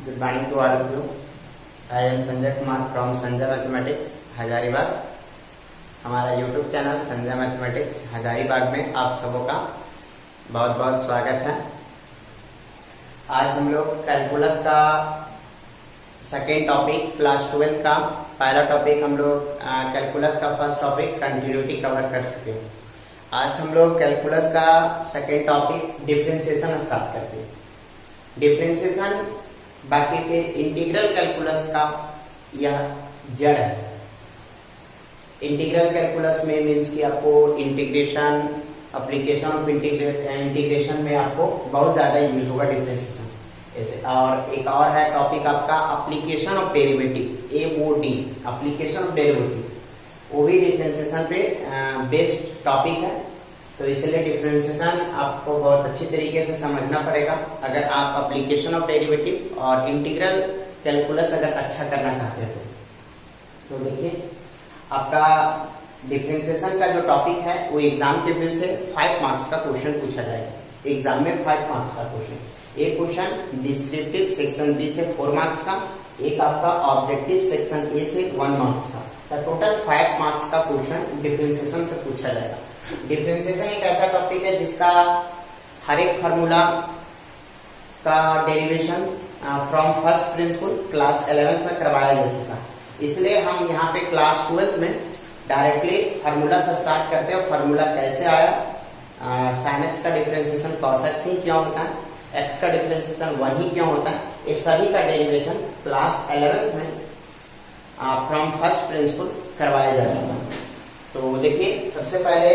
Good morning to all of you. I am Sanjay Kumar from Sanjay Mathematics, Hazaribagh. हमारा YouTube channel Sanjay mathematics Hazaribagh में आप सबों का बहुत बहुत स्वागत है। आज हम लोग कैलकुलस का सेकेंड टॉपिक क्लास 12 का पहला टॉपिक हम लोग कैलकुलस का फर्स्ट टॉपिक कंटिन्यूटी कवर कर चुके हैं। आज हम लोग कैलकुलस का सेकेंड टॉपिक डिफरेंशिएशन स्टार्ट करते हैं। डिफरेंशिएशन बाकी के इंटीग्रल कैलकुलस का यह जड़ है। इंटीग्रल कैलकुलस में मीन्स कि आपको इंटीग्रेशन एप्लीकेशन ऑफ इंटीग्रेशन में आपको बहुत ज्यादा यूज होगा डिफरेंशिएशन ऐसे। और एक और है टॉपिक आपका application of derivative, AOD application of derivative, वो भी डिफरेंशिएशन पे बेस्ड टॉपिक है। तो इसलिए डिफरेंशिएशन आपको बहुत अच्छी तरीके से समझना पड़ेगा अगर आप एप्लीकेशन ऑफ डेरिवेटिव और इंटीग्रल कैलकुलस अगर अच्छा करना चाहते हो। तो देखिए आपका डिफरेंशिएशन का जो टॉपिक है वो एग्जाम के व्यू से 5 मार्क्स का क्वेश्चन पूछा जाएगा। एग्जाम में 5 मार्क्स का क्वेश्चन, एक क्वेश्चन डिस्क्रिप्टिव सेक्शन बी से 4 मार्क्स का, एक आपका ऑब्जेक्टिव सेक्शन ए से 1 मार्क्स का। तो टोटल 5 मार्क्स का क्वेश्चन डिफरेंशिएशन से पूछा जाएगा। डिफरेंशिएशन एक ऐसा टॉपिक है जिसका हर एक फार्मूला का derivation from first principle class 11th में करवाया जा चुका है। इसलिए हम यहाँ पे क्लास 12th में डायरेक्टली फार्मूला से स्टार्ट करते हैं। फार्मूला कैसे आया, sin x का डिफरेंशिएशन cos x ही क्यों होता है, x का डिफरेंशिएशन 1 ही क्यों होता है, ये सभी का डेरिवेशन क्लास 11th में फ्रॉम फर्स्ट प्रिंसिपल करवाया जा चुका है। तो देखिए सबसे पहले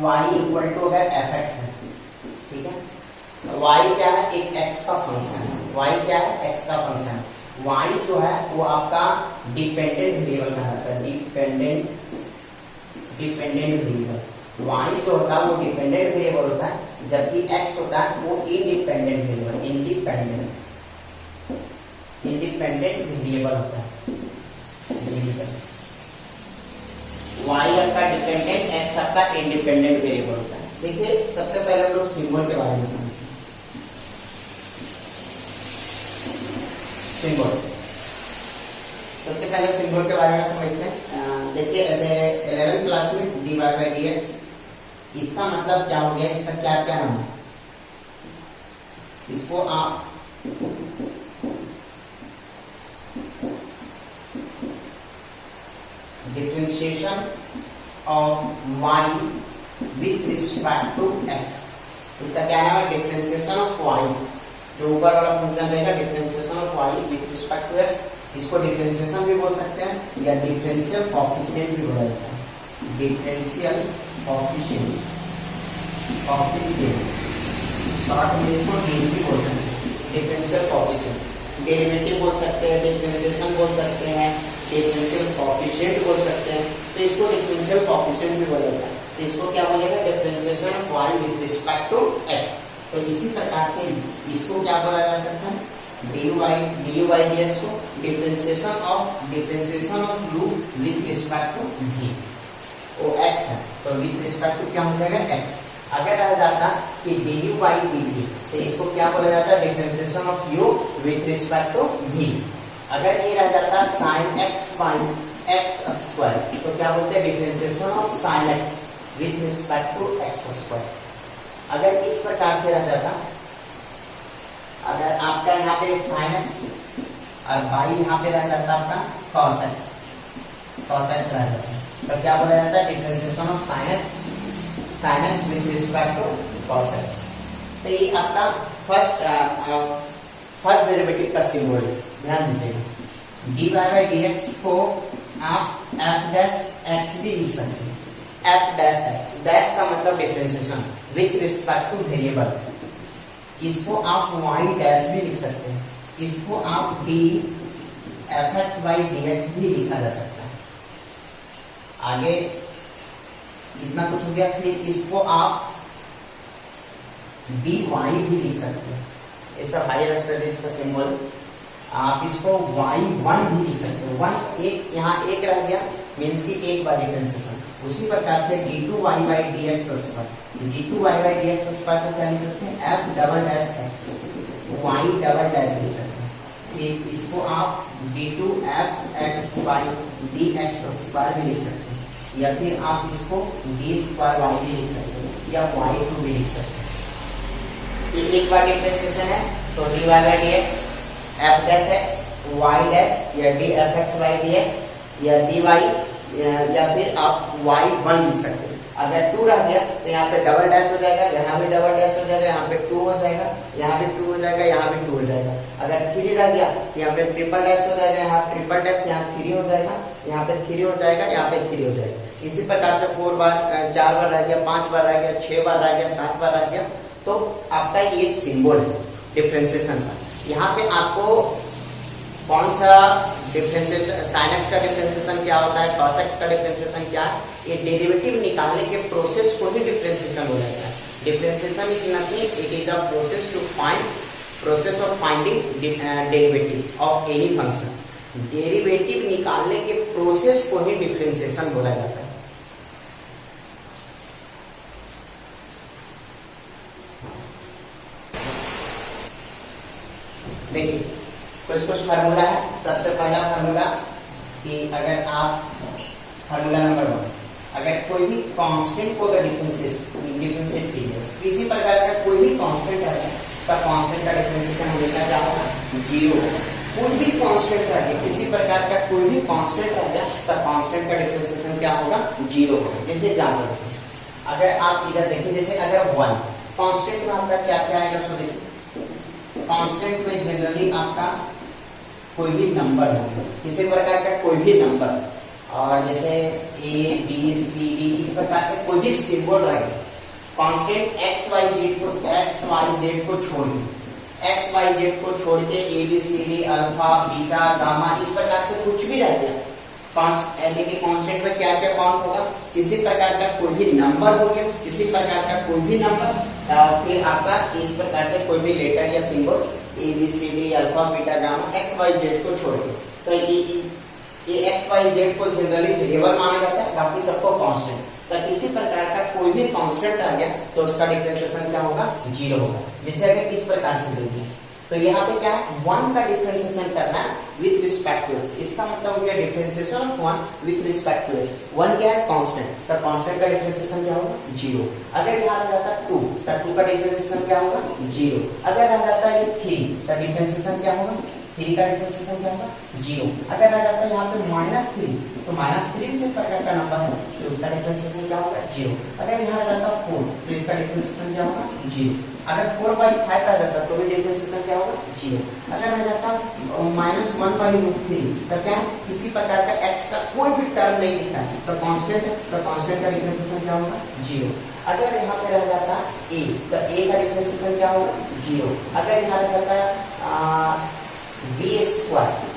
y इक्वल टू अगर fx है, ठीक है, तो y क्या है, एक x का फंक्शन है। y क्या है, x का फंक्शन है। y जो है वो आपका डिपेंडेंट वेरिएबल कहलाता है। डिपेंडेंट वेरिएबल y जो होता है वो डिपेंडेंट वेरिएबल होता है, जबकि x होता है वो इंडिपेंडेंट वेरिएबल वेरिएबल होता है। y आपका डिपेंडेंट, x आपका इंडिपेंडेंट वेरिएबल होता है। देखिए सबसे पहले हम लोग सिंबल के बारे में समझते हैं। सिंबल, सबसे पहले सिंबल के बारे में समझते हैं। देखिए ऐसे 11th क्लास में dy by dx, इसका मतलब क्या हो गया, इसका क्या क्या नाम है, इसको आप differentiation of y with respect to x, इसका क्या नाम है, डिफरेंशिएशन ऑफ y। जो ऊपर वाला फंक्शन रहेगा differentiation of y with respect to x, इसको डिफरेंशिएशन भी बोल सकते हैं या डिफरेंशियल कोएफिशिएंट भी बोला जाता है। डिफरेंशियल कोएफिशिएंट शॉर्ट में इसको डीसी बोल सकते हैं। डिफरेंशियल कोएफिशिएंट डेरिवेटिव बोल सकते हैं, डिफरेंशिएशन बोल सकते हैं, डिफरेंशियल कोएफिशिएंट बोल सकते हैं। तो इसको डिफरेंशियल कोएफिशिएंट भी बोला जाता है। तो इसको क्या बोलेगा, differentiation of y with respect to x। तो इसी प्रकार से इसको क्या बोला जा सकता है, du by dx को differentiation of u with respect to v। वो x है तो विथ रिस्पेक्ट टू क्या हो जाएगा, x। अगर रह जाता कि du by dv, तो इसको क्या बोला जाता है, differentiation of u with respect to v। अगर ये रह जाता sin x by x square, तो क्या बोलते हैं, differentiation of sin x with respect to x square. अगर इस प्रकार से रह जाता, अगर आपका यहाँ पे sin x और y यहाँ पे रह जाता आपका cos x रह जाता, तो क्या बोला जाता है, differentiation of sin x with respect to cos x। तो ये आपका फर्स्ट डेरिवेटिव का सिंबल, ध्यान दीजिएगा। dy by dx को आप f डैश x भी लिख सकते हैं। f डैश x, डैश का मतलब differentiation with respect two variable. इसको आप y डैश भी लिख सकते हैं, इसको आप d fx by dx भी लिखा जा सकता है। आगे इतना कुछ हो गया, फिर इसको आप dy भी लिख सकते हैं। ऐसा हायर स्टडीज का सिंबल, आप इसको y1 भी लिख सकते हो। 1 एक यहाँ एक रह गया, मीन्स की एक बार डिफरेंशिएशन। उसी प्रकार से d2y by dx square, d2y by dx square को क्या लिख सकते हैं, f double dash x। Y double dash लिख सकते हैं। ठीक, इसको आप d2f(x, y) dx² भी लिख सकते हैं, या फिर आप इसको d2y भी लिख सकते हैं, या y2 भी लिख सकते हैं। ये एक बार डिफरेंशिएशन है, तो dy by dx f dash x y dash, या dfx बाई dx, या dy, या फिर आप y1 लिख सकते हैं। अगर 2 रह गया तो यहाँ पे डबल डैश हो जाएगा, यहाँ भी डबल डैश हो जाएगा, यहाँ पे 2 हो जाएगा, यहाँ भी 2 हो जाएगा, यहाँ भी 2 हो जाएगा। अगर 3 रह गया तो यहाँ पे ट्रिपल डैश हो जाएगा, यहाँ ट्रिपल डैश, यहाँ 3 हो जाएगा, यहाँ पे 3 हो जाएगा, यहाँ पे 3 हो जाएगा। इसी प्रकार से 4 बार, 4 बार रह गया, 5 बार रह गया, 6 बार रह गया, 7 बार रह गया। तो आपका ये सिंबल है डिफरेंशिएशन का। यहाँ पे आपको कौन सा डिफरेंशिएशन, sin x का डिफरेंशिएशन क्या होता है, cos x का डिफरेंशिएशन क्या है, ये डेरिवेटिव निकालने के प्रोसेस को ही डिफरेंशिएशन हो जाता है। Differentiation is nothing, it is the process of finding derivative of any function. Derivative निकालने के प्रोसेस को ही डिफरेंशिएशन बोला जाता है। देखिए कुछ फार्मूला है। सबसे पहला फार्मूला कि अगर आप फार्मूला नंबर 1, अगर कोई भी कांस्टेंट को अगर डिफरेंशिएट कीजिए, किसी प्रकार का कोई भी कांस्टेंट है तो कांस्टेंट का डिफरेंशिएशन हमेशा क्या होगा, 0। कोई भी कांस्टेंट रहे, किसी प्रकार का कोई भी कांस्टेंट रहे तो कांस्टेंट का डिफरेंशिएशन क्या होगा, 0 होगा। जैसे एग्जांपल देखिए, अगर आप इधर देखिए, जैसे अगर 1 कांस्टेंट में आपका क्या क्या आएगा, सो देखिए कांस्टेंट में जनरली आपका कोई भी नंबर हो, किसी प्रकार का कोई भी नंबर, और जैसे a b c d इस प्रकार से कोई भी सिंबल रहे, कांस्टेंट x y z को छोड़ के, x y z को छोड़ के a b c d alpha beta gamma इस प्रकार से कुछ भी रह गया, देखिए कांस्टेंट में क्या क्या काउंट होगा, किसी प्रकार का कोई भी नंबर हो गया, किसी प्रकार का कोई भी नंबर, फिर आपका इस प्रकार से कोई भी लेटर या symbol a b c d alpha beta gamma x y z को छोड़ के। तो ये एक्स वाई जेड को जनरली वेरिएबल माना जाता है, बाकी सबको कांस्टेंट। तो किसी प्रकार का कोई भी कांस्टेंट आ गया तो उसका डिफरेंशिएशन क्या होगा, 0 होगा। जैसे अगर इस प्रकार से देखिए तो यहाँ पे क्या है, 1 का डिफरेंशिएशन करना है विथ रिस्पेक्ट टू x। इसका मतलब हो गया differentiation of 1 with respect to x। 1 क्या है, कांस्टेंट, तो कांस्टेंट का डिफरेंशिएशन क्या होगा, 0। अगर यहाँ रह जाता 2 तो 2 का डिफरेंशिएशन क्या होगा, 0। अगर रह जाता है 3 तो डिफरेंशिएशन क्या होगा, 3 का डिफरेंशिएशन क्या होगा, 0। अगर रह जाता है यहाँ पे -3 तो -3 भी एक प्रकार का नंबर है तो उसका डिफरेंशिएशन क्या होगा, 0। अगर यहाँ रह जाता 4 तो इसका डिफरेंशिएशन क्या होगा, 0। अगर 4/5 रह जाता तो भी डिफरेंशिएशन क्या होगा, 0। अगर रह जाता -1/√3 तो क्या है, किसी प्रकार का x का कोई भी टर्म नहीं दिख रहा है तो कांस्टेंट है, तो कांस्टेंट का डिफरेंशिएशन क्या होगा, 0। अगर यहाँ पे रह जाता a तो a का डिफरेंशिएशन क्या होगा, 0। अगर यहाँ रह जाता b²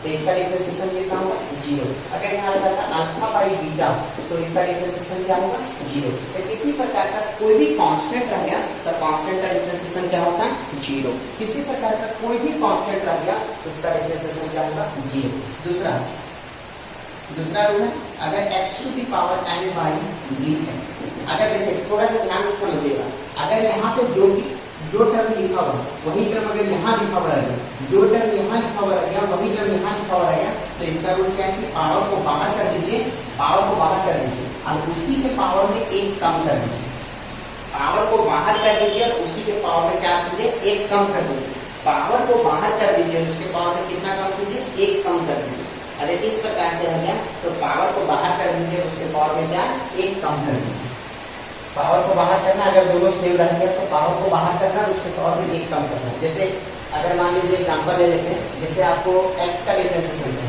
तो इसका डिफरेंशिएशन कितना होगा, 0। अगर यहाँ रह जाता अल्फा बाई बीटा तो इसका डिफरेंशिएशन क्या होगा, 0। तो किसी प्रकार का कोई भी कांस्टेंट रह गया तो कांस्टेंट का डिफरेंशिएशन क्या होता है, 0। किसी प्रकार का कोई भी कांस्टेंट रह गया तो उसका डिफरेंशिएशन क्या होगा, 0। दूसरा रूल है, अगर x⁴n/dx, अगर देखिए थोड़ा सा ध्यान से समझिएगा, अगर यहाँ पे जो टर्म लिखा हुआ वही टर्म अगर यहाँ लिखा हुआ रहेगा, जो टर्म यहाँ लिखा हुआ रहेगा वही टर्म यहाँ लिखा हुआ रहेगा, तो इसका रूल क्या है कि पावर को बाहर कर दीजिए, पावर को बाहर कर दीजिए और उसी के पावर में 1 कम कर दीजिए। पावर को बाहर कर दीजिए और उसी के पावर में क्या कीजिए, 1 कम कर दीजिए। पावर को बाहर कर दीजिए, उसके पावर में कितना कम कीजिए, 1 कम कर दीजिए। अगर इस प्रकार से हो गया तो पावर को बाहर कर दीजिए, उसके पावर में क्या, 1 कम कर दीजिए। पावर को बाहर करना, अगर दोनों सेम रह गया तो पावर को बाहर करना और उसके पावर में 1 कम करना। जैसे अगर मान लीजिए एग्जांपल ले लेते हैं, जैसे आपको x का डिफरेंशिएशन है,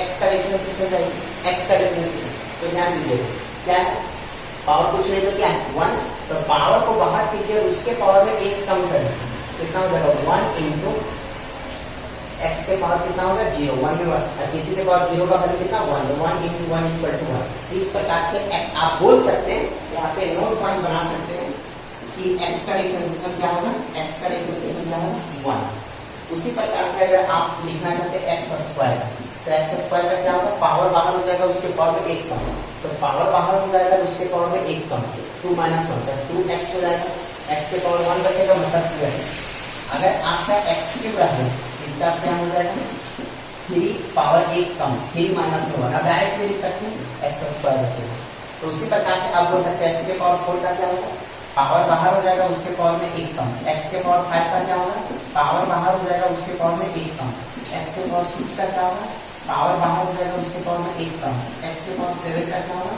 x का डिफरेंशिएशन चाहिए, x का डिफरेंशिएशन, तो ध्यान दीजिए क्या है, पावर कुछ नहीं तो क्या है, 1। तो पावर को बाहर कीजिए और उसके पावर में 1 कम कर दीजिए, कितना हो जाएगा, 1 इंटू x के पावर कितना होगा, 0। 1 में 1, किसी के पावर 0 का वैल्यू कितना, 1, तो 1 इंटू 1 इक्वल टू 1। इस प्रकार से आप बोल सकते हैं, यहाँ पे नोट पॉइंट बना सकते हैं कि x का डिफरेंशिएशन क्या होगा, x का डिफरेंशिएशन क्या होगा, 1। उसी प्रकार से अगर आप लिखना चाहते हैं x² तो x² का क्या होगा, पावर बाहर हो जाएगा, उसके पावर में 1 कम, तो पावर बाहर हो जाएगा, उसके पावर में 1 कम, 2 - 1 2x हो जाएगा, x के पावर 1 बचेगा, मतलब 2x। अगर आपका एक्स क्यूब रहे इसका क्या हो जाएगा 3 पावर 1 कम 3 माइनस में 1 अब डायरेक्ट में लिख सकते हैं एक्स स्क्वायर बचेगा। तो उसी प्रकार से आप बोल सकते हैं एक्स के पावर 4 का क्या होगा पावर बाहर हो जाएगा उसके पावर में 1 कम, एक्स के पावर 5 का क्या होगा पावर बाहर हो जाएगा उसके पावर में 1 कम, एक्स के पावर 6 का क्या होगा पावर बाहर हो जाएगा उसके पावर में 1 कम, एक्स के पावर 7 का क्या होगा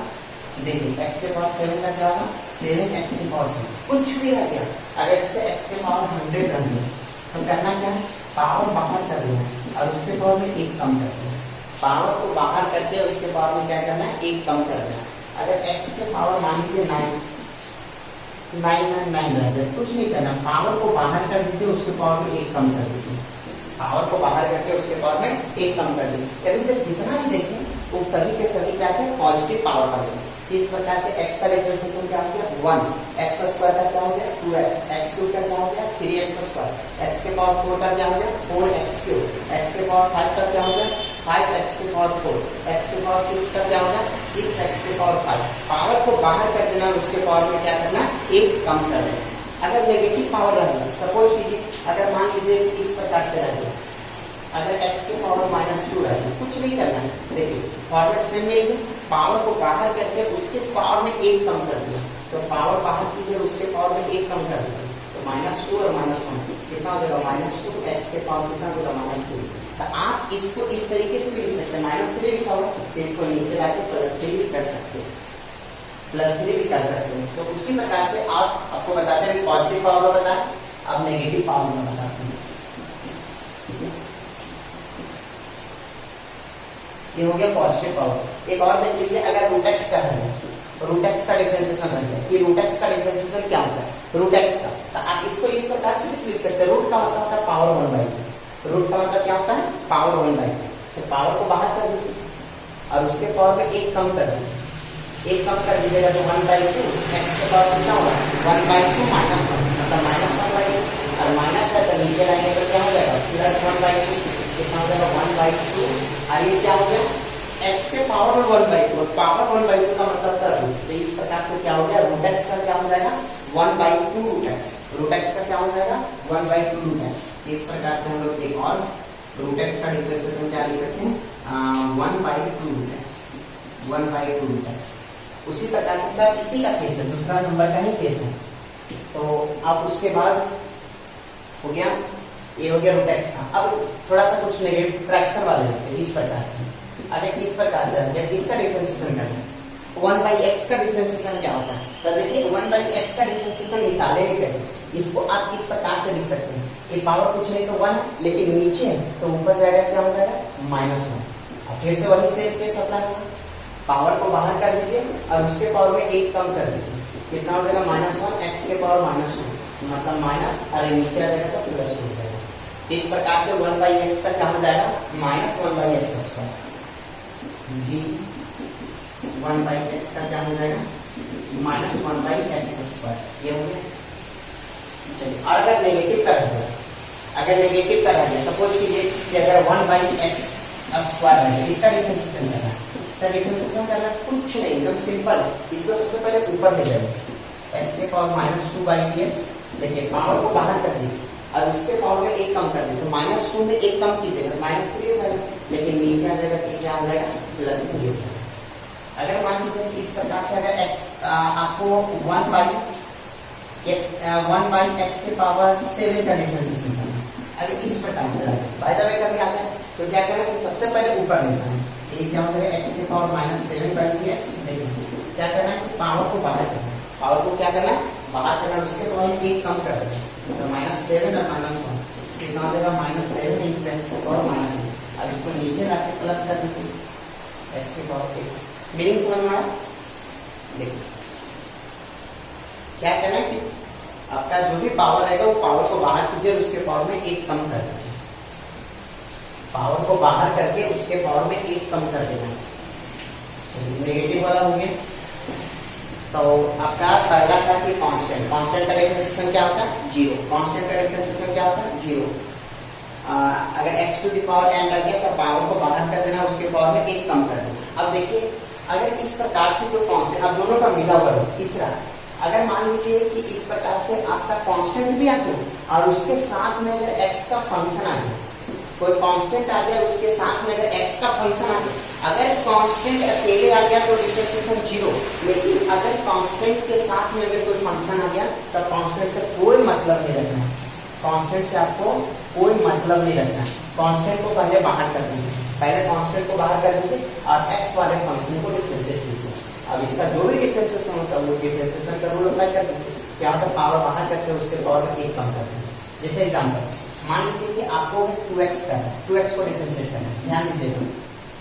देखिए एक्स के पावर 7 का क्या होगा 7 एक्स के पावर 6 कुछ भी है क्या। अगर इससे एक्स के पावर 100 रख दें तो करना क्या है पावर बाहर कर देना और उसके पावर में 1 कम कर देना, पावर को बाहर करके उसके पावर में क्या करना है 1 कम कर देना। अगर एक्स के पावर मान लीजिए 9 रह जाए कुछ नहीं करना पावर को बाहर कर दीजिए उसके पावर में 1 कम कर दीजिए, पावर को बाहर करके उसके पावर में 1 कम कर दीजिए। अभी तक जितना भी देखें वो सभी के सभी क्या है पॉजिटिव पावर वाले। इस प्रकार से x का डिफरेंशिएशन क्या हो गया 1, एक्स स्क्वायर का क्या हो गया 2x, एक्स क्यूब का क्या हो गया 3x स्क्वायर, x के पावर 4 का क्या हो गया 4x क्यूब, x के पावर 5 का क्या हो गया 5x के पावर 4, x के पावर 6 का क्या हो गया 6x के पावर 5। पावर को बाहर कर देना और उसके पावर में क्या करना 1 कम कर देना। अगर नेगेटिव पावर रह गया सपोज कीजिए अगर मान लीजिए कि इस प्रकार से रह गया अगर x के पावर -2 रह गया कुछ नहीं करना है देखिए फॉर्मेट सेम रहेगी, पावर को बाहर करके उसके पावर में 1 कम कर दिया तो पावर बाहर कीजिए उसके पावर में 1 कम कर दिया तो -2 और -1 कितना हो जाएगा -2 x के पावर कितना हो जाएगा -3। तो आप इसको इस तरीके से भी लिख सकते हैं -3 लिखा हुआ तो इसको नीचे लाके +3 भी कर सकते हैं +3 भी कर सकते हैं। तो उसी प्रकार से आपको बताते हैं पॉजिटिव पावर बताएं अब नेगेटिव पावर में बताते हैं। ये हो गया पॉजिटिव पावर। एक और देख लीजिए अगर रूट एक्स का है रूट एक्स का डिफरेंशिएशन है कि रूट एक्स का डिफरेंशिएशन क्या होता है रूट एक्स का तो आप इसको इस प्रकार से भी लिख सकते हैं रूट का मतलब होता है पावर 1/2 रूट का मतलब क्या होता है पावर 1/2 तो पावर को बाहर कर दीजिए और उसके पावर में 1 कम कर दीजिए 1 कम कर दीजिएगा तो 1/2 एक्स के पावर कितना होगा 1/2 -1 मतलब -1/2 और माइनस का तो नीचे लाएंगे तो क्या हो जाएगा +1/2 कितना हो जाएगा 1/2 और ये क्या हो गया x के पावर में 1/2 पावर 1/2 का मतलब था रूट तो इस प्रकार से क्या हो गया रूट x का क्या हो जाएगा 1/2 रूट x का क्या हो जाएगा 1/2 रूट x। इस प्रकार से हम लोग एक और रूट x का डिफरेंशिएशन क्या लिख सकते हैं 1/2 रूट x 1/2 रूट x। उसी प्रकार से सर इसी का केस है दूसरा नंबर का ही केस है तो अब उसके बाद हो गया ये हो गया रूट एक्स का। अब थोड़ा सा कुछ नेगेटिव फ्रैक्शन वाले लेते हैं इस प्रकार से अगर इस प्रकार से अगर इसका डिफरेंशिएशन करना है 1/x का डिफरेंशिएशन क्या होता है तो देखिए 1/x का डिफरेंशिएशन निकालेंगे कैसे इसको आप इस प्रकार से लिख सकते हैं ये पावर कुछ नहीं तो 1 लेकिन नीचे है तो ऊपर जाएगा क्या हो जाएगा -1 और फिर से वही सेम केस अप्लाई होगा पावर को बाहर कर दीजिए और उसके पावर में 1 कम कर दीजिए कितना हो जाएगा -1 x के पावर -2 मतलब माइनस और नीचे आ जाएगा तो प्लस हो जाएगा। इस प्रकार से 1/x का क्या हो जाएगा -1/x स्क्वायर भी 1/x का क्या हो जाएगा -1/x स्क्वायर ये हो गया। चलिए और अगर नेगेटिव का है अगर नेगेटिव का है सपोज कीजिए कि अगर 1/x स्क्वायर है इसका डिफरेंशिएशन करना है तो डिफरेंशिएशन करना कुछ नहीं एकदम सिंपल इसको सबसे पहले ऊपर ले जाइए x के पावर -2/x देखिए पावर को बाहर कर दीजिए और उसके पावर में 1 कम कर दीजिए तो -2 में 1 कम कीजिएगा -3 हो जाएगा लेकिन नीचे आ जाएगा तो क्या आ जाएगा +3 हो जाएगा। अगर मान लीजिए कि इस प्रकार से अगर x आपको 1/x के पावर 7 का डिफरेंशिएशन करना है अगर इस प्रकार से बाय द वे कभी आ जाए तो क्या करना है सबसे पहले ऊपर लेना है ये क्या हो जाएगा x के पावर -7/x देखिए क्या करना है पावर को बाहर करना है पावर को क्या करना है बाहर करना उसके पावर में 1 कम कर देना तो -7 और -1 कितना हो जाएगा -7 × x के पावर -1 अब इसको नीचे लाके प्लस कर दीजिए x के पावर 1 मीनिंग समझ में आया। देखिए क्या करना है कि आपका जो भी पावर रहेगा वो पावर को बाहर कीजिए और उसके पावर में 1 कम कर दीजिए पावर को बाहर करके उसके पावर में 1 कम कर देना नेगेटिव वाला हो गया। तो आपका पहला था कि कांस्टेंट कांस्टेंट का डिफरेंशिएशन क्या होता है 0 कांस्टेंट का डिफरेंशिएशन क्या होता है 0 अगर x to the power n रख दिया तो पावर को बाहर कर देना उसके पावर में 1 कम कर देना। अब देखिए अगर इस प्रकार से जो कांस्टेंट अब दोनों का मिला हुआ है तीसरा अगर मान लीजिए कि इस प्रकार से आपका कांस्टेंट भी आ गया और उसके साथ में अगर x का फंक्शन आ गया, कोई कांस्टेंट आ गया उसके साथ में अगर x का फंक्शन आ गया, अगर कांस्टेंट अकेले आ गया तो डिफरेंशिएशन 0, लेकिन अगर कांस्टेंट के साथ में अगर कोई फंक्शन आ गया तो कांस्टेंट से कोई मतलब नहीं रखना है, कांस्टेंट से आपको कोई मतलब नहीं रखना है। कांस्टेंट को पहले बाहर कर दीजिए, पहले कांस्टेंट को बाहर कर दीजिए और x वाले फंक्शन को डिफरेंशिएट कीजिए। अब इसका जो भी डिफरेंशिएशन होता है वो डिफरेंशिएशन का रूल अप्लाई कर दीजिए। यहाँ पर पावर बाहर करके उसके पावर में 1 कम कर दीजिए। जैसे एग्जांपल मान लीजिए कि आपको 2x करना है, 2x को डिफरेंशिएट करना है, ध्यान दीजिएगा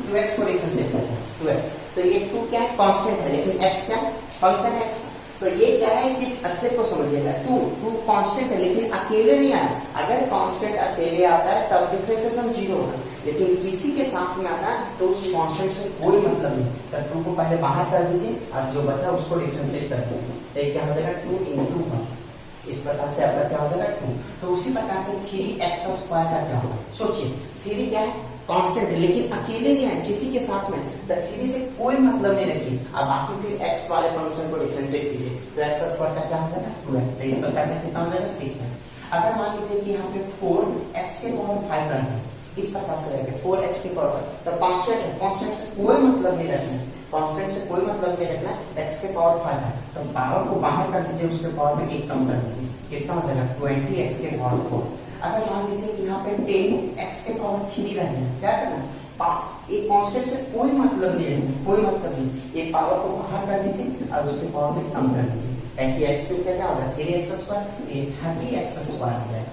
2x को डिफरेंशिएट करना है 2x, तो ये 2 क्या है, कांस्टेंट है, लेकिन x क्या है, फंक्शन x। तो ये क्या है कि स्टेप को समझिएगा, 2 कांस्टेंट है लेकिन अकेले नहीं आया। अगर कांस्टेंट अकेले आता है तब डिफरेंशिएशन 0 होगा, लेकिन किसी के साथ में आता है तो उस कांस्टेंट से कोई मतलब नहीं। तो 2 को पहले बाहर कर दीजिए और जो बचा उसको डिफरेंशिएट कर दीजिए, तो क्या हो जाएगा 2 into 1। इस प्रकार से आपका क्या हो जाएगा 2। तो उसी प्रकार से 3x² का क्या होगा, सोचिए 3 क्या है, कांस्टेंट है लेकिन अकेले नहीं है, किसी के साथ में, तो 3 से कोई मतलब नहीं रखिए। अब बाकी फिर x वाले फंक्शन को डिफरेंशिएट कीजिए, तो x² का क्या हो जाएगा 2x। तो इस प्रकार से कितना हो जाएगा 6x। अगर मान लीजिए कि यहाँ पे 4x के पावर 5 रखना है, इस प्रकार से रहेगा 4x के पावर, तो कांस्टेंट है, कांस्टेंट से कोई मतलब नहीं रखना है, कांस्टेंट से कोई मतलब नहीं रखना है, x के पावर 5 है, तो पावर को बाहर कर दीजिए, उसके पावर में 1 कम कर दीजिए, कितना हो जाएगा 20x के पावर 4। अगर मान लीजिए कि यहाँ पे 10x के पावर 3 रह गया, क्या करना है, एक कांस्टेंट से कोई मतलब नहीं रखना, कोई मतलब नहीं, ये पावर को बाहर कर दीजिए और उसके पावर में कम कर दीजिए, 20x क्या होगा 3x², ये 30x² हो जाएगा।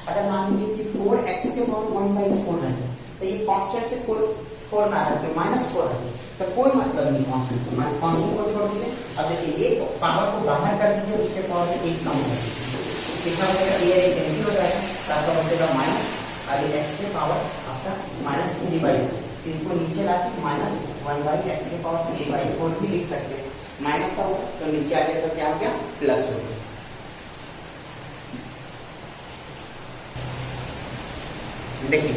अगर मान लीजिए कि 4x के पावर 1/4 रह गया, तो ये कांस्टेंट से कोई 4 ना रखे, -4 रखे, तो कोई मतलब नहीं कांस्टेंट से, कांस्टेंट को छोड़ दीजिए। अब देखिए ये पावर को बाहर कर दीजिए, उसके पावर में 1 कम कर दीजिए, कितना हो जाएगा, ये कैंसिल हो जाएगा, तो आपका बचेगा माइनस, और ये x के पावर आपका -3/4, इसको नीचे लाके -1/x के पावर 3/4 भी लिख सकते हैं, माइनस का होगा तो नीचे आ गया तो क्या हो गया प्लस हो गया। देखिए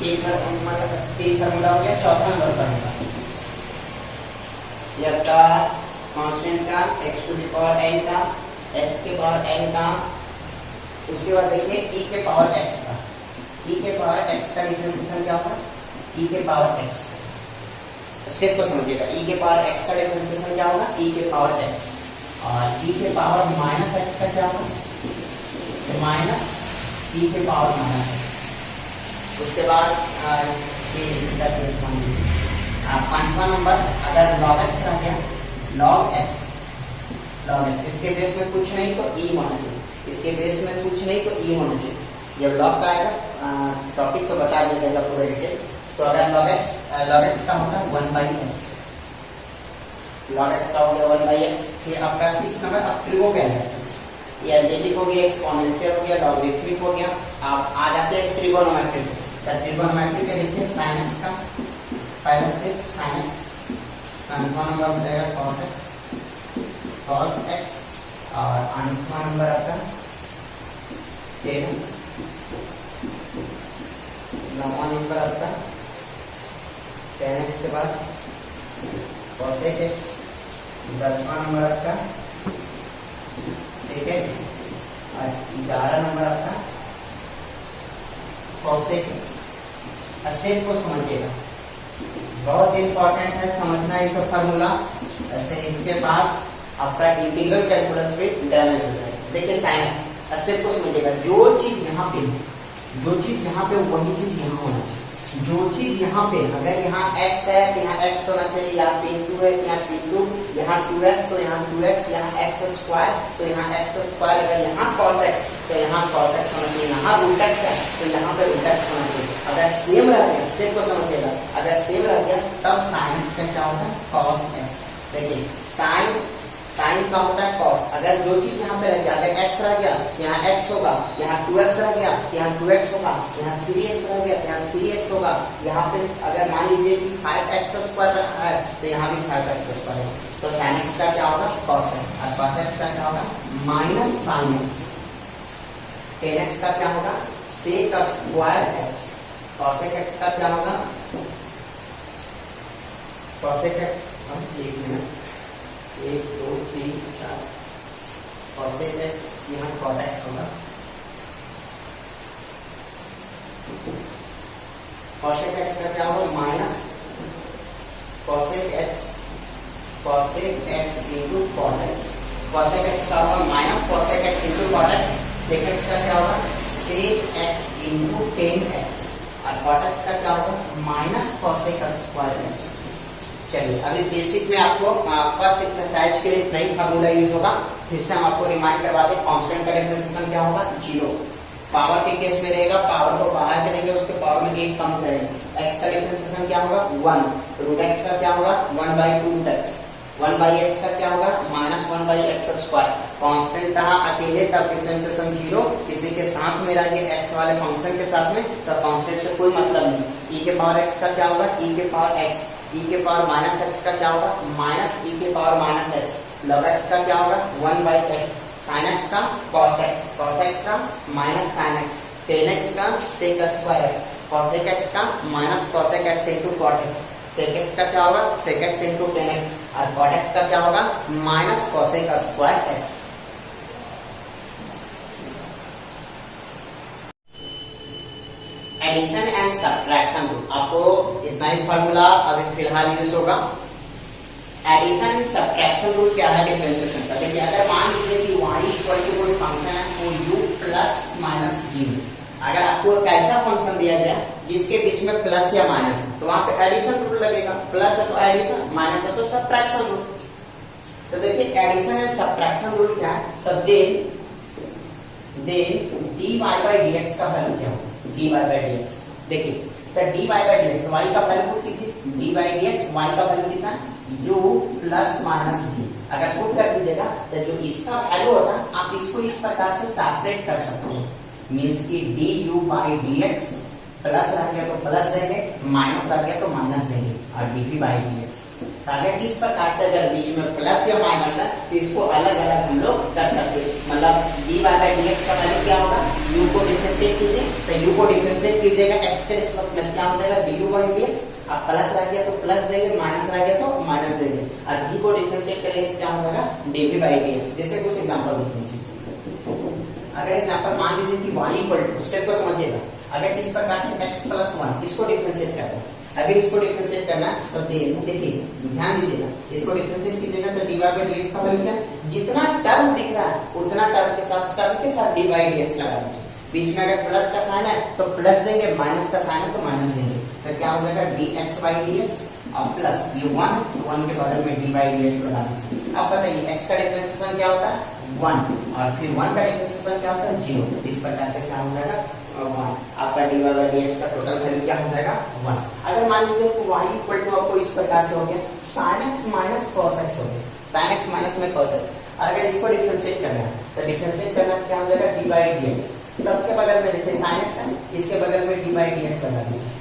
तीन फार्मूला हो गया, चौथा नंबर फार्मूला ये आपका कांस्टेंट का x⁴n का, x के पावर n का, उसके बाद देखिए e के पावर x का, e के पावर x का डिफरेंशिएशन क्या होगा, e के पावर x। स्टेप को समझिएगा, e के पावर x का डिफरेंशिएशन क्या होगा, e के पावर x, और e के पावर -x का क्या होगा, -e के पावर -x। उसके बाद पांचवा नंबर, अगर log x रह गया, log x, इसके बेस में कुछ नहीं तो e होना चाहिए, इसके बेस में कुछ नहीं तो e होना चाहिए। जब log का आएगा टॉपिक तो बता दीजिएगा पूरा डिटेल। तो अगर log x का होता है 1/x, log x का हो गया 1/x। फिर आपका 6 नंबर, अब फिर वो क्या है, ये एल्जेब्रिक हो गया, एक्सपोनेंशियल हो गया, लॉगरिथमिक हो गया। आप आ जाते हैं ट्रिगोनोमेट्रिक, तो ट्रिगोनोमेट्रिक के देखिए sin x का पहला स्टेप sin x, सातवां नंबर हो जाएगा cos x, और आठवां नंबर आपका tan x, नौवां नंबर आपका tan x के बाद cosec x, 10वां नंबर आपका sec x, और 11 नंबर आपका cosec x। स्टेप को समझिएगा, बहुत इंपॉर्टेंट है समझना ये सब फार्मूला। ऐसे इसके बाद आपका इंटीग्रल कैलकुलस पे डैमेज हो जाएगा। देखिए sin x, स्टेप को समझिएगा, जो चीज यहाँ पे वही चीज यहाँ होना चाहिए। जो चीज यहाँ पे, अगर यहाँ x है तो यहाँ x होना चाहिए, यहाँ p2 है यहाँ p2, यहाँ 2x तो यहाँ 2x, यहाँ x² तो यहाँ x², अगर यहाँ cos x तो यहाँ cos x होना चाहिए, यहाँ रूट x है तो यहाँ पे रूट x होना चाहिए। अगर सेम रह गया, स्टेप को समझिएगा, अगर सेम रह गया तब sin x का क्या होता है cos x। देखिए sin का होता है cos, अगर जो चीज यहाँ पे रह गया, अगर x रह गया यहाँ x होगा, यहाँ 2x रह गया यहाँ 2x होगा, यहाँ 3x रह गया यहाँ 3x होगा, यहाँ पे अगर मान लीजिए कि 5x² है तो यहाँ भी 5x² है, तो sin x का क्या होगा cos x, और cos x का क्या होगा minus sin x। tan x का क्या होगा sec² x, cosec x का क्या होगा cosec x, 1 2 3 4 cosec x यहाँ cot x होगा, cosec x का क्या होगा minus cosec x into cot x, cosec x का होगा minus cosec x into cot x, sec x का क्या होगा sec x into tan x, और cot x का क्या होगा माइनस cosec स्क्वायर x। चलिए अभी बेसिक में आपको फर्स्ट एक्सरसाइज के लिए नई फार्मूला यूज होगा, फिर से हम आपको रिमाइंड करवा दें। कांस्टेंट का डिफरेंशिएशन क्या होगा 0, पावर के केस में रहेगा, पावर को बाहर करेंगे उसके पावर में 1 कम करेंगे, x का डिफरेंशिएशन क्या होगा 1, रूट x का क्या होगा 1/2 रूट x, 1/x का क्या होगा माइनस 1/x स्क्वायर, कांस्टेंट रहा अकेले तब डिफरेंशिएशन 0, किसी के साथ में रह गया x वाले फंक्शन के साथ में तब कांस्टेंट से कोई मतलब नहीं। e के पावर x का क्या होगा e के पावर x, e के पावर माइनस x का क्या होगा माइनस e के power minus x, log x का क्या होगा 1/x, sin x का cos x, cos x का minus sin x, tan x का sec square x, cosec x का minus cosec x into cot x, sec x का क्या होगा sec x into tan x, और cot x का क्या होगा minus cosec square x। Addition and subtraction rule, आपको इतना ही फार्मूला अभी फिलहाल यूज होगा। एडिशन एंड सब्ट्रैक्शन रूल क्या है डिफरेंशिएशन का, देखिए अगर मान लीजिए कि y इक्वल टू कोई फंक्शन है वो u प्लस माइनस d, अगर आपको एक ऐसा फंक्शन दिया गया जिसके बीच में प्लस या माइनस है तो वहां पे एडिशन रूल लगेगा, प्लस है तो एडिशन, माइनस है तो सब्ट्रैक्शन रूल। तो देखिए एडिशन एंड सब्ट्रैक्शन रूल क्या है, तब देन dy by dx का वैल्यू क्या होगा dy by dx, देखिए तो dy by dx y का वैल्यू पुट कीजिए, dy by dx y का वैल्यू कितना u प्लस माइनस b, अगर पुट कर दीजिएगा तो जो इसका वैल्यू होता है आप इसको इस प्रकार से सेपरेट कर सकते हो, मींस कि du by dx प्लस रह गया तो प्लस देंगे, माइनस रह गया तो माइनस देंगे, और dv by dx। अगर इस प्रकार से अगर बीच में प्लस या माइनस है तो इसको अलग अलग हम लोग कर सकते हैं, मतलब dy by dx का वैल्यू क्या होगा u को डिफरेंशिएट कीजिए तो u को डिफरेंशिएट कीजिएगा x के रिस्पेक्ट में क्या हो जाएगा du by dx, अब प्लस रह गया तो प्लस देंगे, माइनस रह गया तो माइनस देंगे, और v को डिफरेंशिएट करेंगे क्या हो जाएगा dv by dx। जैसे कुछ एग्जांपल देख लीजिए, अगर एग्जांपल मान लीजिए कि y इक्वल टू, स्टेप को समझिएगा, अगर इस प्रकार से x प्लस 1 इसको डिफरेंशिएट करना है, अगर इसको डिफरेंशिएट करना है तो देखिए ध्यान दीजिएगा, इसको डिफरेंशिएट कीजिएगा तो dy by dx का वैल्यू क्या, जितना टर्म दिख रहा है उतना टर्म के साथ सबके साथ dy by dx लगा दीजिए, बीच में अगर प्लस का साइन है तो प्लस देंगे, माइनस का साइन है तो माइनस देंगे, तो क्या हो जाएगा dx by dx, और प्लस ये 1 के बगल में dy by dx लगा दीजिए। अब बताइए x का डिफरेंशिएशन क्या होता है 1, और फिर 1 का डिफरेंशिएशन क्या होता है 0, इस प्रकार से क्या हो जाएगा 1, आपका dy by dx का टोटल वैल्यू क्या हो जाएगा 1। अगर मान लीजिए कि y इक्वल टू आपको इस प्रकार से हो गया sin x minus cos x हो गया, sin x माइनस में cos x, और अगर इसको डिफरेंशिएट करना है तो डिफरेंशिएट करना क्या हो जाएगा dy by dx, सबके बगल में देखिए sin x है, इसके बगल में dy by dx लगा दीजिए,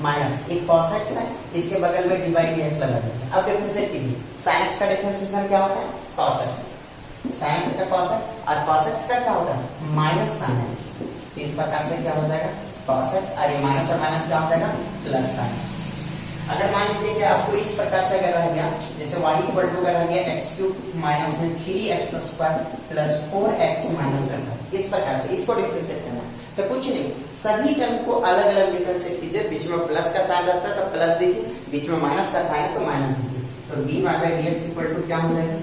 माइनस एक cos x है, इसके बगल में dy by dx लगा दीजिए। अब डिफरेंशिएट कीजिए, sin x का डिफरेंशिएशन क्या होता है cos x, sin x का cos x, और cos x का क्या होता है माइनस sin x, इस प्रकार से क्या हो जाएगा cos x, और ये माइनस और माइनस क्या हो जाएगा प्लस sin x। अगर मान लीजिए कि आपको इस प्रकार से अगर रह गया, जैसे y इक्वल टू रह गया x क्यूब माइनस में 3x square plus 4x minus रखा, इस प्रकार से इसको डिफरेंशिएट करना तो कुछ नहीं, सभी टर्म को अलग अलग डिफरेंशिएट कीजिए, बीच में प्लस का साइन रहता है तो प्लस दीजिए, बीच में माइनस का साइन है तो माइनस दीजिए, तो dy by dx equal to क्या हो जाएगा,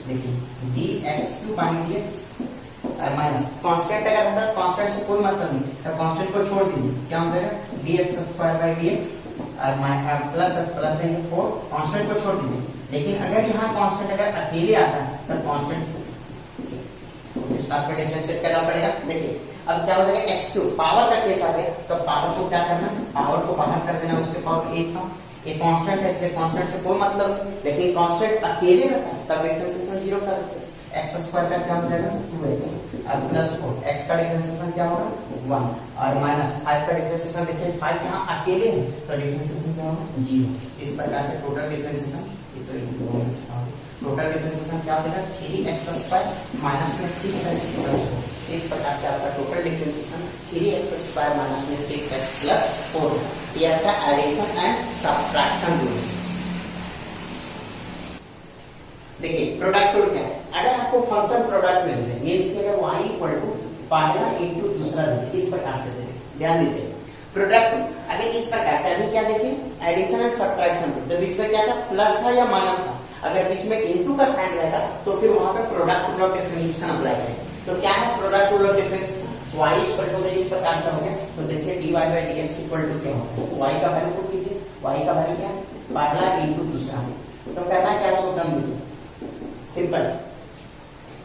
देखिए dx क्यूब by dx और माइनस कांस्टेंट अगर रहता है कांस्टेंट से कोई मतलब नहीं, तो कांस्टेंट को छोड़ दीजिए, क्या हो जाएगा dx स्क्वायर by dx और प्लस प्लस देंगे 4, कांस्टेंट को छोड़ दीजिए। लेकिन अगर यहाँ कांस्टेंट अगर अकेले आता है तो कांस्टेंट फिर साथ में डिफरेंशिएट करना पड़ेगा। देखिए अब क्या हो जाएगा x क्यूब, पावर का केस आ गया तो पावर को क्या करना, पावर को बाहर कर देना, उसके पावर 1 था, ये कांस्टेंट है इसलिए कांस्टेंट से कोई मतलब, लेकिन कांस्टेंट अकेले रहता है तब डिफरेंशिएशन 0 कर देते हैं, x स्क्वायर का क्या हो जाएगा 2x और प्लस 4, x का डिफरेंशिएशन क्या होगा 1 और माइनस 5 का डिफरेंशिएशन, देखिए 5 यहाँ अकेले है तो डिफरेंशिएशन क्या होगा 0। इस प्रकार से टोटल डिफरेंशिएशन क्या हो जाएगा 3x स्क्वायर माइनस में 6x प्लस 4, इस प्रकार से आपका total differentiation 3x square minus में 6x प्लस 4 है। ये आपका एडिशन एंड सब्ट्रैक्शन रूल। देखिए प्रोडक्ट रूल क्या है, अगर आपको फंक्शन प्रोडक्ट मिल रहे मींस कि अगर y इक्वल टू पहला इनटू दूसरा दे इस प्रकार से दे, ध्यान दीजिए प्रोडक्ट अगर इस प्रकार से, अभी क्या देखिए एडिशन एंड सब्ट्रैक्शन, तो बीच में क्या था प्लस था या माइनस था, अगर बीच में इनटू का साइन रहेगा तो फिर वहां पे product rule of differentiation apply करेंगे। तो क्या है product rule of differentiation, y equal to इस प्रकार से हो गया, तो देखिए dy by dx equal to क्या होगा, y का वैल्यू पुट कीजिए, y का वैल्यू क्या है पहला इनटू दूसरा, तो करना क्या सोचना सिंपल,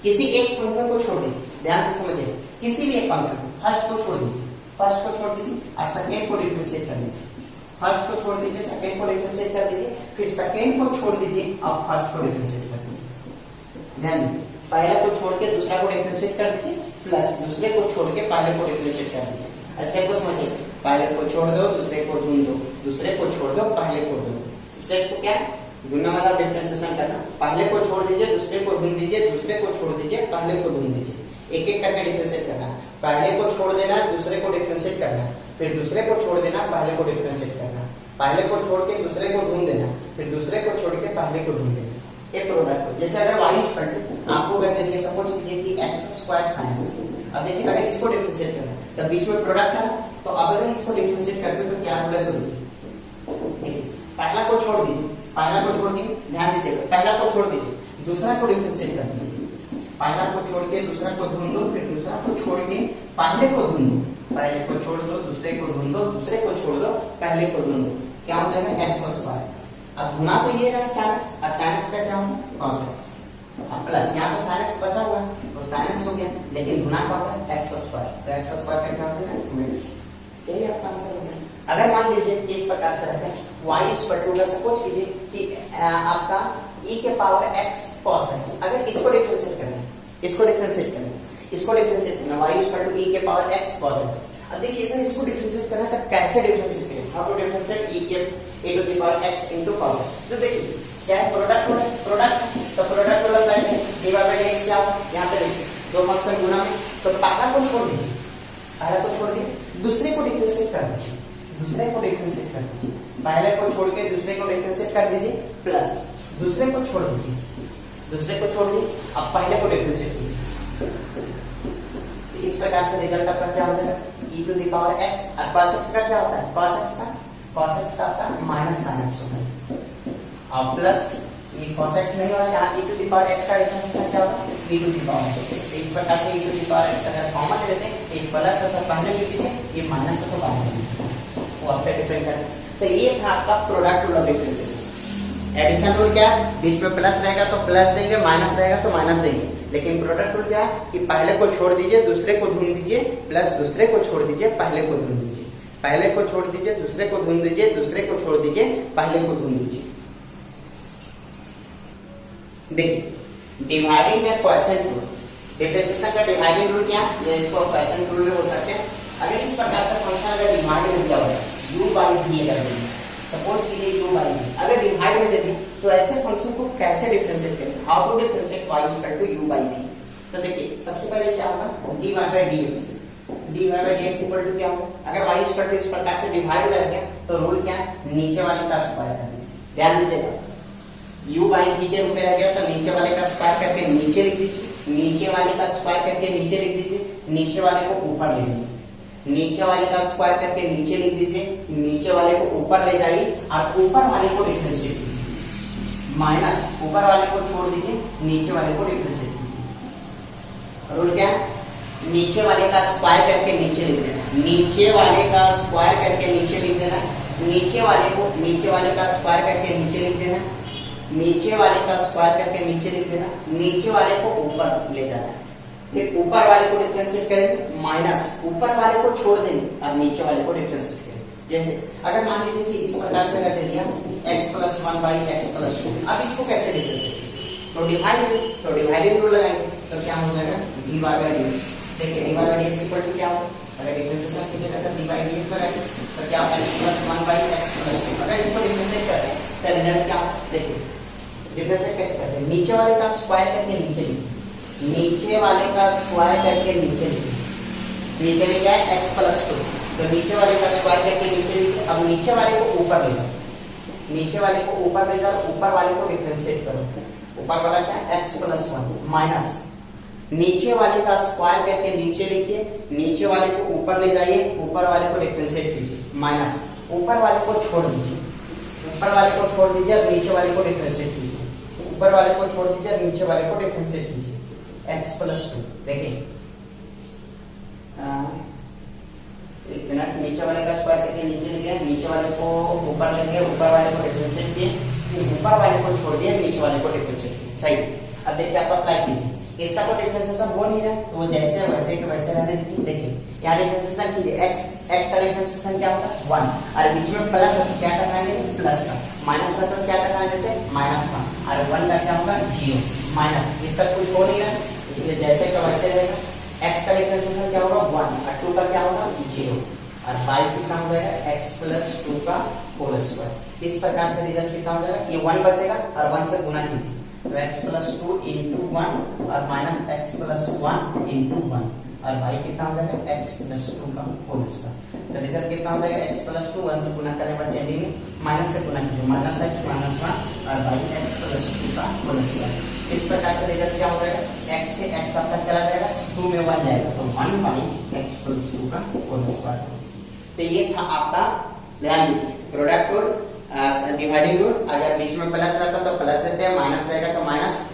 किसी एक फंक्शन को छोड़ दीजिए, ध्यान से समझिए, किसी भी एक फंक्शन फर्स्ट को छोड़ दीजिए, फर्स्ट को छोड़ दीजिए और सेकंड को डिफरेंशिएट कर दीजिए, फर्स्ट को छोड़ दीजिए सेकंड को डिफरेंशिएट कर दीजिए, फिर सेकंड को छोड़ दीजिए और फर्स्ट को डिफरेंशिएट कर दीजिए। ध्यान दीजिए पहला को छोड़ के दूसरा को डिफरेंशिएट कर दीजिए प्लस दूसरे को छोड़ के पहले को डिफरेंशिएट कर दीजिए। स्टेप को समझिए, पहले को छोड़ दो दूसरे को ढूंढ दो, दूसरे को छोड़ दो पहले को ढूंढो। स्टेप को क्या ढूंढना वाला डिफरेंशिएशन करना, पहले को छोड़ दीजिए दूसरे को ढूंढ दीजिए, दूसरे को छोड़ दीजिए पहले को ढूंढ दीजिए, एक एक करके डिफरेंशिएट करना, पहले को छोड़ देना दूसरे को डिफरेंशिएट करना, फिर दूसरे को छोड़ देना पहले को डिफरेंशिएट करना, पहले को छोड़ के दूसरे को ढूंढ देना, फिर दूसरे को छोड़ के पहले को ढूंढ देना। ये प्रोडक्ट जैसे अगर y इक्वल टू आपको कर देखिए सपोज कीजिए कि x² sin x, अब देखिए अगर इसको डिफरेंशिएट करना तब बीच में प्रोडक्ट है, तो अब अगर इसको डिफरेंशिएट करते हो तो क्या होगा ऐसे देखिए, पहला को छोड़ दीजिए, पहला को छोड़ दीजिए, ध्यान दीजिए पहला को छोड़ दीजिए दूसरा को डिफरेंशिएट कर दीजिए, पहला को छोड़ के दूसरा को ढूंढ दो, फिर दूसरा को छोड़ के पहले को ढूंढ दो, पहले को छोड़ दो दूसरे को ढूंढ दो, दूसरे को छोड़ दो पहले को ढूंढ दो, क्या हो जाएगा x²। अब गुना तो ये है sin x और sin x का क्या होगा cos x, अब प्लस यहाँ तो sin x बचा हुआ है तो sin x हो गया, लेकिन गुना का होगा x², तो x² का क्या हो जाएगा, यही आपका आंसर हो गया। अगर मान लीजिए इस प्रकार से रहता है y इक्वल टू सपोज कीजिए कि आपका e के पावर x cos x, अगर इसको डिफरेंशिएट करना है, इसको डिफरेंशिएट करना है, इसको डिफरेंशिएट करना y इक्वल टू e के पावर x cos x, अब देखिए इधर इसको डिफरेंशिएट करना है तो कैसे डिफरेंशिएट करें, हाउ टू डिफरेंशिएट e के e to the power x into cos x, तो देखिए क्या है प्रोडक्ट है, प्रोडक्ट तो प्रोडक्ट को लगाएं dy बाय dx क्या होगा, यहां पे देखिए दो फंक्शन गुना में, तो पहला को छोड़ दीजिए, पहला को छोड़ दीजिए दूसरे को डिफरेंशिएट कर दीजिए, दूसरे को डिफरेंशिएट कर दीजिए, पहले को छोड़ के दूसरे को डिफरेंशिएट कर दीजिए प्लस दूसरे को छोड़ दीजिए, दूसरे को छोड़ दीजिए अब पहले को डिफरेंशिएट कीजिए, इस प्रकार से रिजल्ट आपका क्या हो जाएगा e to the power x, और cos x का क्या होता है cos x का आपका माइनस sin x होता है, और प्लस ये cos x नहीं होगा, यहाँ e to the power x का डिफरेंशिएशन क्या होगा e टू द पावर, तो इस प्रकार से e to the power x अगर कॉमन लेते हैं एक प्लस है तो पहले लिख दीजिए, ये माइनस है तो बाद में लिख दीजिए, वो आप पे डिपेंड करता है। तो ये था आपका product rule of differentiation. Addition rule क्या है, बीच में प्लस रहेगा तो प्लस देंगे, माइनस रहेगा तो माइनस देंगे, लेकिन प्रोडक्ट रूल क्या है कि पहले को छोड़ दीजिए दूसरे को ढूंढ दीजिए प्लस दूसरे को छोड़ दीजिए पहले को ढूंढ दीजिए, पहले को छोड़ दीजिए दूसरे को ढूंढ दीजिए, दूसरे को छोड़ दीजिए पहले को ढूंढ दीजिए। देखिए डिवाइडिंग है क्वोशिएंट रूल, डिफरेंशिएशन का डिवाइडिंग रूल क्या है, ये इसको क्वोशिएंट रूल हो सकते हैं। अगर इस प्रकार से फंक्शन अगर डिवाइड में दिया हुआ है u बाई v, अगर सपोज कीजिए u बाई v अगर डिवाइड में दे दी तो ऐसे फंक्शन को कैसे डिफरेंशिएट करें, how to differentiate y equal to u by v। तो देखिए सबसे पहले क्या होगा dy by dx, dy by dx equal to क्या होगा, अगर y इक्वल टू इस प्रकार से डिवाइड कर गया तो रूल क्या है नीचे वाले का स्क्वायर कर दीजिए, ध्यान दीजिएगा u बाई v के रूप में रह गया तो नीचे वाले का स्क्वायर करके नीचे लिख दीजिए, नीचे वाले का स्क्वायर करके नीचे लिख दीजिए, नीचे वाले को ऊपर ले जाइए, नीचे वाले का स्क्वायर करके नीचे लिख दीजिए, नीचे वाले को ऊपर ले जाइए और ऊपर वाले को डिफरेंशिएट कीजिए, माइनस ऊपर वाले को छोड़ दीजिए नीचे वाले को डिफरेंशिएट कीजिए। रूल क्या है नीचे वाले का स्क्वायर करके नीचे लिख देना, नीचे वाले का स्क्वायर करके नीचे लिख देना, नीचे वाले को नीचे वाले का स्क्वायर करके नीचे लिख देना, नीचे वाले का स्क्वायर करके नीचे लिख देना, नीचे वाले को ऊपर ले जाना, फिर ऊपर वाले को डिफरेंशिएट करेंगे माइनस ऊपर वाले को छोड़ देंगे और नीचे वाले को डिफरेंशिएट करेंगे। जैसे अगर मान लीजिए कि इस प्रकार से कर दिया x + 1 बाई x + 2, अब इसको कैसे डिफरेंशिएट कीजिए तो डिवाइडिंग रूल लगाएंगे तो क्या हो जाएगा dy बाय dx। देखिए dy by dx equal to क्या होगा, अगर डिफरेंशिएशन कीजिएगा तो dy बाय dx लगाएंगे तो क्या x + 1 बाई x + 2, अगर इसको डिफरेंशिएट करते हैं तो रिजल्ट क्या होगा, देखिए डिफरेंशिएट कैसे करते हैं नीचे वाले का स्क्वायर करके नीचे लिखिए, नीचे वाले का स्क्वायर करके नीचे लिखिए, नीचे में क्या है x + 2, तो नीचे वाले का स्क्वायर करके नीचे लिखिए, अब नीचे वाले को ऊपर ले जाओ, नीचे वाले को ऊपर ले जाओ, ऊपर वाले को डिफरेंशिएट करो, ऊपर वाला क्या है x प्लस 1 माइनस नीचे वाले का स्क्वायर करके नीचे लिखिए, नीचे वाले को ऊपर ले जाइए, ऊपर वाले को डिफरेंशिएट कीजिए, माइनस ऊपर वाले को छोड़ दीजिए, ऊपर वाले को छोड़ दीजिए और नीचे वाले को डिफरेंशिएट कीजिए, ऊपर वाले को छोड़ दीजिए और नीचे वाले को डिफरेंशिएट कीजिए, x प्लस 2। देखिए एक मिनट, नीचे वाले का स्क्वायर करके नीचे ले गए, नीचे वाले को ऊपर ले गए, ऊपर वाले को डिफरेंशिएट किए, ऊपर वाले को छोड़ दिया, नीचे वाले को डिफरेंशिएट किए। सही। अब देखिए आप अप्लाई कीजिए, इसका तो डिफरेंशिएशन हो नहीं रहा तो वो जैसे वैसे के वैसे रहने दीजिए। देखिए यहाँ डिफरेंशिएशन कीजिए, x का डिफरेंशिएशन क्या होता है 1 और बीच में प्लस क्या का साइन है प्लस का, माइनस का तो क्या का साइन देते हैं माइनस का, और 1 का क्या होगा 0 माइनस, इसका कुछ हो नहीं रहा इसलिए जैसे का वैसे रहेगा। x का डिफरेंशिएशन क्या होगा 1 और 2 का क्या होगा 0 और y कितना हो जाएगा x प्लस 2 का होल स्क्वायर। इस प्रकार से रिजल्ट कितना हो जाएगा, ये 1 बचेगा और 1 से गुना कीजिए तो x प्लस 2 इंटू 1 और माइनस x प्लस 1 इंटू 1 और y कितना हो जाएगा x प्लस 2 का होल स्क्वायर। तो रिजल्ट कितना हो जाएगा x प्लस 2 1 से गुना करने के बाद चेंजिंग में माइनस से गुना कीजिए, माइनस x माइनस 1 और y x प्लस 2 का होल स्क्वायर। इस प्रकार से रिजल्ट क्या हो जाएगा, x से x आपका चला जाएगा, 2 में 1 जाएगा तो 1 बाई x प्लस 2 का होल स्क्वायर। तो ये था आपका, ध्यान दीजिए प्रोडक्ट रूल, डिवाइडिंग रूल। अगर बीच में प्लस रहता तो प्लस देते हैं, माइनस रहेगा तो माइनस,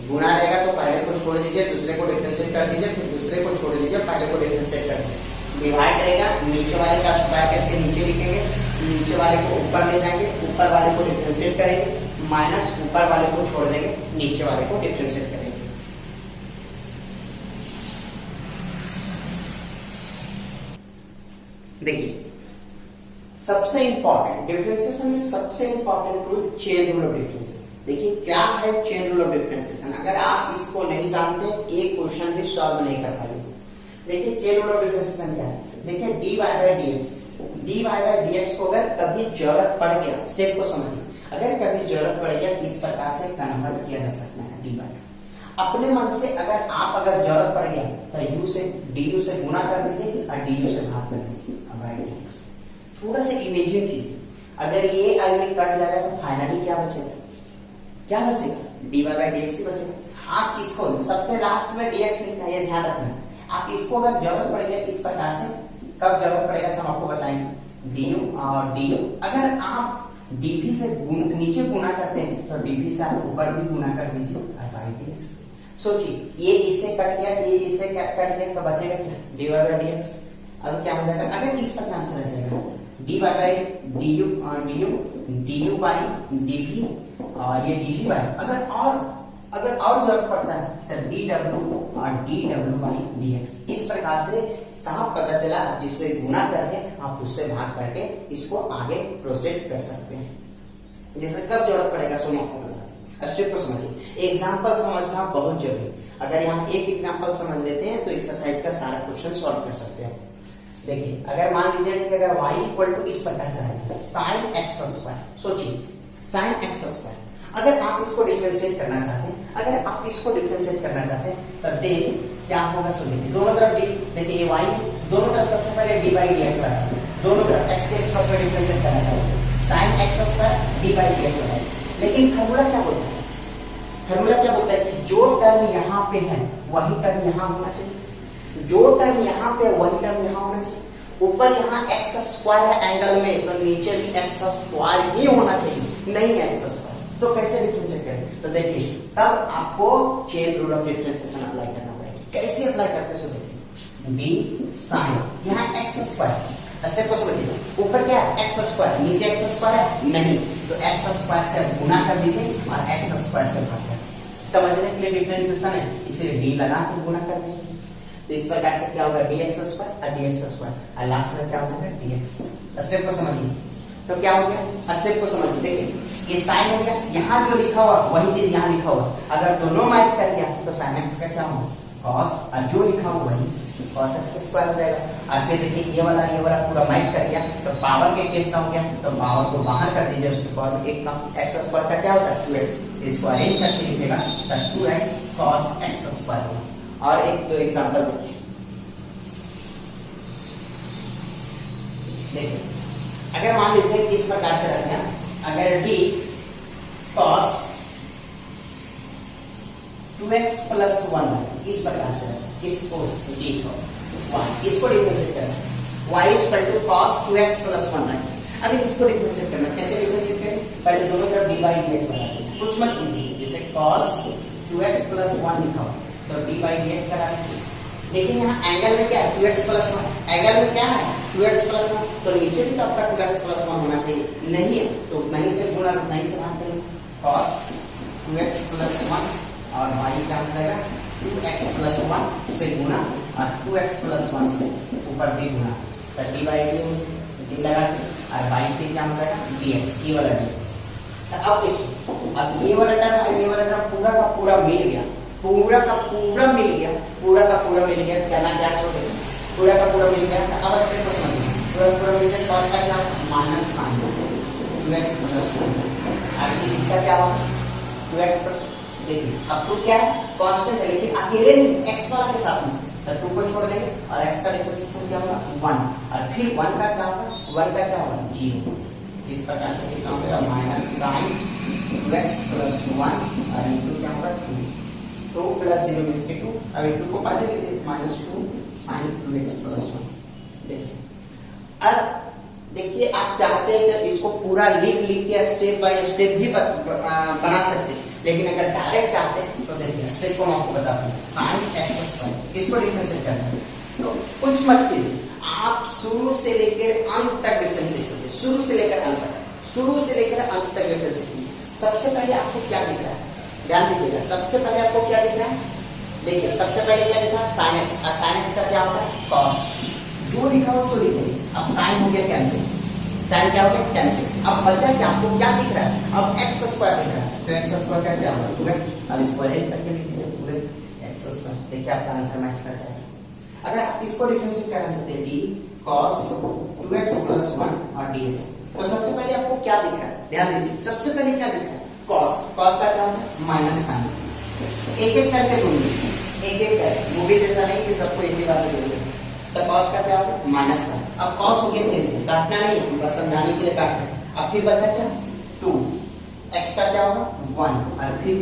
गुना रहेगा तो पहले को छोड़ दीजिए दूसरे को डिफरेंशिएट कर दीजिए, फिर दूसरे को छोड़ दीजिए पहले को डिफरेंशिएट कर दीजिए। डिवाइड रहेगा, नीचे वाले का स्क्वायर करके नीचे लिखेंगे, नीचे वाले को ऊपर ले जाएंगे, ऊपर वाले को डिफरेंशिएट करेंगे, माइनस ऊपर वाले को छोड़ देंगे, नीचे वाले को डिफरेंशिएट करेंगे। देखिए सबसे इंपॉर्टेंट डिफरेंशिएशन में सबसे important rule chain rule of differentiation. देखिए क्या है चेन रूल ऑफ डिफरेंशिएशन, अगर आप इसको नहीं जानते एक क्वेश्चन भी सॉल्व नहीं कर पाएंगे। देखिए चेन रूल ऑफ डिफरेंशिएशन क्या है, देखिए dy बाय dx को अगर कभी जरूरत पड़ गया, स्टेप को समझिए, अगर कभी जरूरत पड़ गया इस प्रकार से कन्वर्ट किया जा सकता है dy बाय। अपने मन से अगर जरूरत पड़ गया तो u से du से गुना कर दीजिए और du से भाग कर दीजिए बाय dx। थोड़ा सा इमेजिन कीजिए, अगर ये एलिमेंट कट जाएगा तो फाइनली क्या बचेगा, क्या बचेगा dy बाय dx ही बचेगा। आप इसको सबसे लास्ट में dx लिखना है, ये ध्यान रखना। आप इसको अगर जरूरत पड़ गया इस प्रकार से, कब जरूरत पड़ेगा सब आपको बताएंगे, du और du। अगर आप dv से नीचे गुना करते हैं तो dv से आप ऊपर भी गुना कर दीजिए बाय dx। सोचिए ये इससे कट गया, ये इससे कट गया तो बचेगा क्या dy बाय dx। अब क्या हो जाएगा, अगर इस प्रकार से रह जाएगा dy बाय du बाय dv और ये dv बाय, अगर और जरूरत पड़ता है तो dw और dw बाय dx। इस प्रकार से साफ पता चला, जिससे गुना करके आप उससे भाग करके इसको आगे प्रोसीड कर सकते हैं। जैसे कब जरूरत पड़ेगा सुनो आपको बता, स्टेप को समझिए। एग्जाम्पल समझना बहुत जरूरी, अगर यहाँ एक एग्जाम्पल समझ लेते हैं तो एक्सरसाइज का सारा क्वेश्चन सॉल्व कर सकते हैं। देखिए अगर मान लीजिए कि अगर y इक्वल टू इस प्रकार से है sin x स्क्वायर, सोचिए sin x स्क्वायर, अगर आप इसको डिफरेंशिएट करना चाहते हैं, अगर आप इसको डिफरेंशिएट करना चाहते हैं तो देन क्या होगा, सुनिए दोनों तरफ d, देखिए ये y दोनों तरफ सबसे पहले d बाई dx रखा, दोनों तरफ x के एक्स पर डिफरेंशिएट करना चाहते हैं sin x square d by dx रखा। लेकिन फार्मूला क्या बोलता है, फार्मूला क्या बोलता है कि जो टर्म यहाँ पे है वही टर्म यहाँ होना चाहिए, जो टर्म यहाँ पे वही टर्म यहाँ होना चाहिए। ऊपर यहाँ एक्स स्क्वायर है एंगल में तो नीचे भी एक्स स्क्वायर ही होना चाहिए, नहीं एक्स स्क्वायर। तो कैसे डिफरेंशिएट करें, तो देखिए तब आपको chain rule of differentiation apply करना पड़ेगा। कैसे अप्लाई करते हैं देखिए, b sin यहाँ एक्स स्क्वायर, स्टेप को समझिए, ऊपर क्या है एक्स स्क्वायर, नीचे एक्स स्क्वायर है नहीं, तो एक्स स्क्वायर से गुना कर दीजिए और एक्स स्क्वायर से भाग कर दीजिए। समझने के लिए डिफरेंशिएशन है, इसलिए d लगा के गुना कर दीजिए। तो इस प्रकार से क्या होगा dx स्क्वायर और dx स्क्वायर और लास्ट में क्या हो जाएगा dx। स्टेप को समझिए, तो क्या हो गया, स्टेप को समझिए। देखिए ये साइन हो गया, यहाँ जो लिखा हुआ वही चीज यहाँ लिखा हुआ, अगर दोनों मैच कर गया तो sin x का क्या होगा cos, और जो लिखा हुआ वही cos x स्क्वायर हो जाएगा। और फिर देखिए ये वाला पूरा मैच कर गया तो पावर के केस का हो गया, तो पावर को बाहर कर दीजिए, उसके पावर एक कम, x स्क्वायर का क्या होता है 2x, इसको अरेंज करके लिखेगा तो 2x cos x स्क्वायर होगा। और एक दो एग्जांपल देखिए, अगर मान लीजिए इस प्रकार से रखें, अगर d cos 2x प्लस 1 इस प्रकार से इसको इसको डिफरेंशिएट करना y equal to cos 2x plus 1 है। अभी इसको डिफरेंशिएट करना, कैसे डिफरेंशिएट करें? पहले दोनों तरफ dy dx बना दीजिए, कुछ मत कीजिए, जैसे cos 2x प्लस 1 लिखा हो तो dy dx बना दीजिए। लेकिन यहाँ एंगल में क्या है? 2x प्लस 1, एंगल में क्या है? 2x प्लस 1, तो नीचे भी तो आपका 2x प्लस 1 होना चाहिए, नहीं है तो नहीं से गुणा नहीं से भाग करें, cos 2x प्लस 1 और y क्या हो जाएगा 2x प्लस 1 से गुणा और 2x प्लस 1 से ऊपर भी गुणा, तो dy डी लगा के और y फिर क्या हो जाएगा dx, ये वाला dx। तो अब देखिए, अब ये वाला टर्म और ये वाला टर्म पूरा का पूरा मिल गया, पूरा का पूरा मिल गया, पूरा का पूरा मिल गया, कहना क्या छोटे पूरा का पूरा मिल गया। तो अब स्टेप को समझिए, पूरा का पूरा मिल गया, cos का क्या माइनस साइन 2x प्लस 1 और इसका क्या होगा 2x पर। देखिए अब 2 क्या है कांस्टेंट है, लेकिन अकेले नहीं x वाला के साथ में, तो 2 को छोड़ देंगे और x का डिफरेंशिएशन क्या होगा 1 और फिर 1 का क्या होगा 1 का क्या होगा 0। इस प्रकार से लिखा होगा माइनस साइन 2x प्लस 1 और इनटू क्या होगा 2, 2 प्लस 0 मींस 2, अब 2 को पहले लिख देते माइनस 2 साइन 2x प्लस 1। देखिए अब देखिए आप चाहते हैं कि इसको पूरा लिख के स्टेप बाय स्टेप भी बना सकते हैं, लेकिन अगर डायरेक्ट चाहते हैं तो देखिए स्टेप को मैं आपको बताता हूँ। साइन x स्क्वायर इसको डिफरेंशिएट करना है तो कुछ मत कीजिए, आप शुरू से लेकर अंत तक डिफरेंशिएट कीजिए, शुरू से लेकर अंत तक, शुरू से लेकर अंत तक डिफरेंशिएट कीजिए। सबसे पहले आपको क्या दिख रहा है, ध्यान दीजिएगा, सबसे पहले आपको क्या दिख रहा है, देखिए सबसे पहले क्या दिखा sin x, और sin x का क्या होता है cos, जो लिखा हो सो लिखिए। अब sin हो गया कैंसिल, sin क्या हो गया कैंसिल, अब बचा क्या आपको क्या दिख रहा है, अब x स्क्वायर दिख रहा है, तो x स्क्वायर का क्या होगा 2x, अब इसको ऐड करके लिख दीजिए पूरे x स्क्वायर। देखिए आपका आंसर मैच कर जाएगा। अगर आप इसको डिफरेंशिएट करना चाहते हैं d cos 2x प्लस 1 और dx, तो सबसे पहले आपको क्या दिख रहा है, ध्यान दीजिए सबसे पहले क्या दिख रहा है cos, cos का क्या होता है माइनस साइन, एक एक करके ढूंढिए, एक एक करके, मूवी जैसा नहीं कि सबको एक ही बार में ढूंढिए। तो cos का क्या होगा माइनस साइन, अब cos हो गया कैंसिल, काटना नहीं है बस समझाने के लिए काट रहे हैं। अब फिर बचा क्या 2, x का क्या होगा 1 और फिर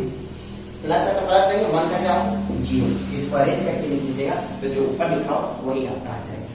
प्लस देंगे 1 का क्या होगा 0, इसको अरेंज करके लिख दीजिएगा तो जो ऊपर लिखा हो वही आपका आ जाएगा।